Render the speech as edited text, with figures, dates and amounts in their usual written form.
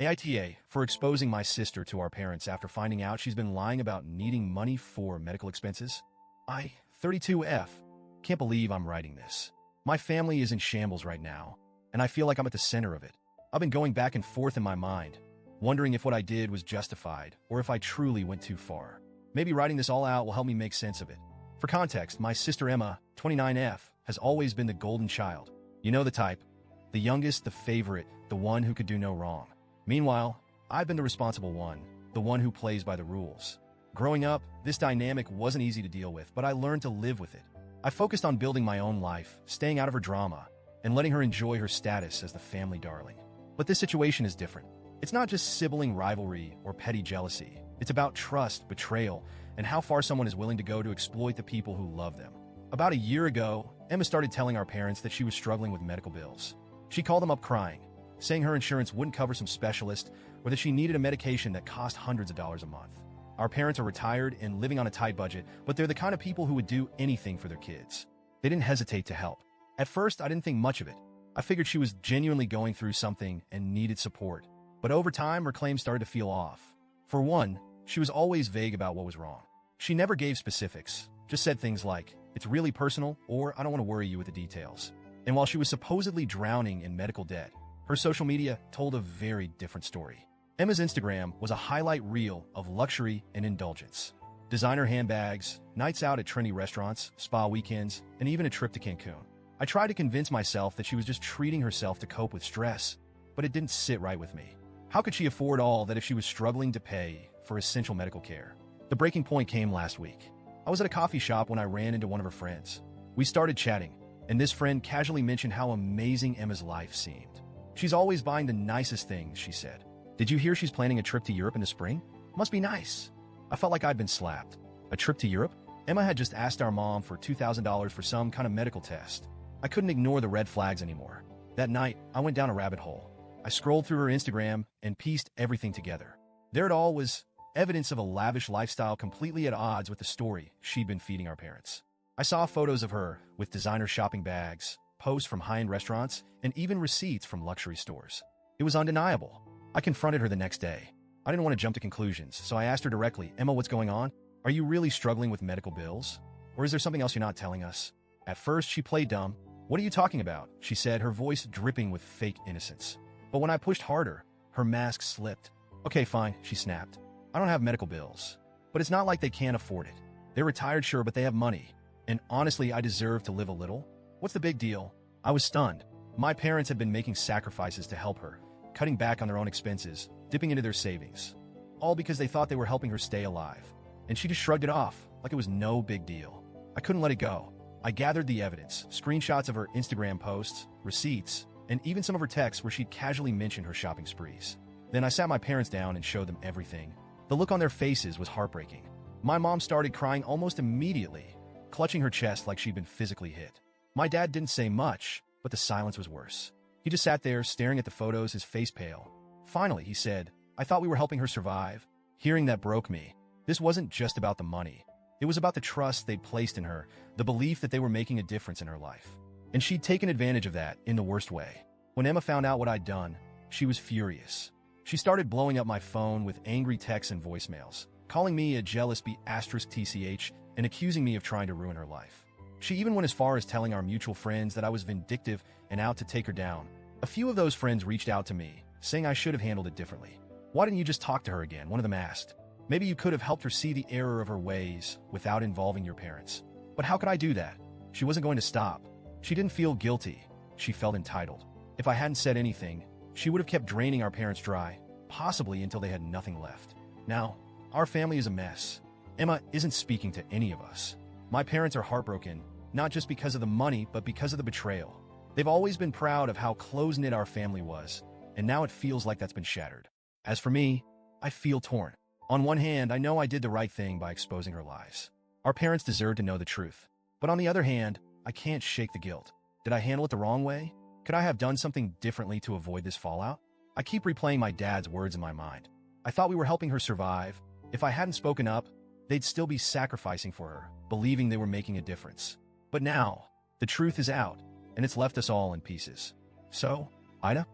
AITA for exposing my sister to our parents after finding out she's been lying about needing money for medical expenses. 32F. Can't believe I'm writing this. My family is in shambles right now, and I feel like I'm at the center of it. I've been going back and forth in my mind, wondering if what I did was justified or if I truly went too far. Maybe writing this all out will help me make sense of it. For context, my sister Emma, 29F, has always been the golden child. You know the type. The youngest, the favorite, the one who could do no wrong. Meanwhile, I've been the responsible one, the one who plays by the rules. Growing up, this dynamic wasn't easy to deal with, but I learned to live with it. I focused on building my own life, staying out of her drama, and letting her enjoy her status as the family darling. But this situation is different. It's not just sibling rivalry or petty jealousy. It's about trust, betrayal, and how far someone is willing to go to exploit the people who love them. About a year ago, Emma started telling our parents that she was struggling with medical bills. She called them up crying, saying her insurance wouldn't cover some specialist or that she needed a medication that cost hundreds of dollars a month. Our parents are retired and living on a tight budget, but they're the kind of people who would do anything for their kids. They didn't hesitate to help. At first, I didn't think much of it. I figured she was genuinely going through something and needed support. But over time, her claims started to feel off. For one, she was always vague about what was wrong. She never gave specifics, just said things like, "It's really personal," or "I don't want to worry you with the details." And while she was supposedly drowning in medical debt, her social media told a very different story. Emma's Instagram was a highlight reel of luxury and indulgence. Designer handbags, nights out at trendy restaurants, spa weekends, and even a trip to Cancun. I tried to convince myself that she was just treating herself to cope with stress, but it didn't sit right with me. How could she afford all that if she was struggling to pay for essential medical care? The breaking point came last week. I was at a coffee shop when I ran into one of her friends. We started chatting, and this friend casually mentioned how amazing Emma's life seemed. "She's always buying the nicest things," she said. "Did you hear she's planning a trip to Europe in the spring? Must be nice." I felt like I'd been slapped. A trip to Europe? Emma had just asked our mom for $2,000 for some kind of medical test. I couldn't ignore the red flags anymore. That night, I went down a rabbit hole. I scrolled through her Instagram and pieced everything together. There it all was, evidence of a lavish lifestyle completely at odds with the story she'd been feeding our parents. I saw photos of her with designer shopping bags, posts from high-end restaurants, and even receipts from luxury stores. It was undeniable. I confronted her the next day. I didn't want to jump to conclusions, so I asked her directly, "Emma, what's going on? Are you really struggling with medical bills? Or is there something else you're not telling us?" At first, she played dumb. "What are you talking about?" she said, her voice dripping with fake innocence. But when I pushed harder, her mask slipped. "Okay, fine," she snapped. "I don't have medical bills. But it's not like they can't afford it. They're retired, sure, but they have money. And honestly, I deserve to live a little. What's the big deal?" I was stunned. My parents had been making sacrifices to help her, cutting back on their own expenses, dipping into their savings, all because they thought they were helping her stay alive. And she just shrugged it off, like it was no big deal. I couldn't let it go. I gathered the evidence, screenshots of her Instagram posts, receipts, and even some of her texts where she'd casually mentioned her shopping sprees. Then I sat my parents down and showed them everything. The look on their faces was heartbreaking. My mom started crying almost immediately, clutching her chest like she'd been physically hit. My dad didn't say much, but the silence was worse. He just sat there staring at the photos, his face pale. Finally, he said, "I thought we were helping her survive." Hearing that broke me. This wasn't just about the money. It was about the trust they'd placed in her, the belief that they were making a difference in her life. And she'd taken advantage of that in the worst way. When Emma found out what I'd done, she was furious. She started blowing up my phone with angry texts and voicemails, calling me a jealous *TCH and accusing me of trying to ruin her life. She even went as far as telling our mutual friends that I was vindictive and out to take her down. A few of those friends reached out to me, saying I should have handled it differently. "Why didn't you just talk to her again?" one of them asked. "Maybe you could have helped her see the error of her ways without involving your parents." But how could I do that? She wasn't going to stop. She didn't feel guilty. She felt entitled. If I hadn't said anything, she would have kept draining our parents dry, possibly until they had nothing left. Now, our family is a mess. Emma isn't speaking to any of us. My parents are heartbroken, not just because of the money, but because of the betrayal. They've always been proud of how close-knit our family was, and now it feels like that's been shattered. As for me, I feel torn. On one hand, I know I did the right thing by exposing her lies. Our parents deserve to know the truth. But on the other hand, I can't shake the guilt. Did I handle it the wrong way? Could I have done something differently to avoid this fallout? I keep replaying my dad's words in my mind. I thought we were helping her survive. If I hadn't spoken up, they'd still be sacrificing for her, believing they were making a difference. But now, the truth is out, and it's left us all in pieces. So, Ida?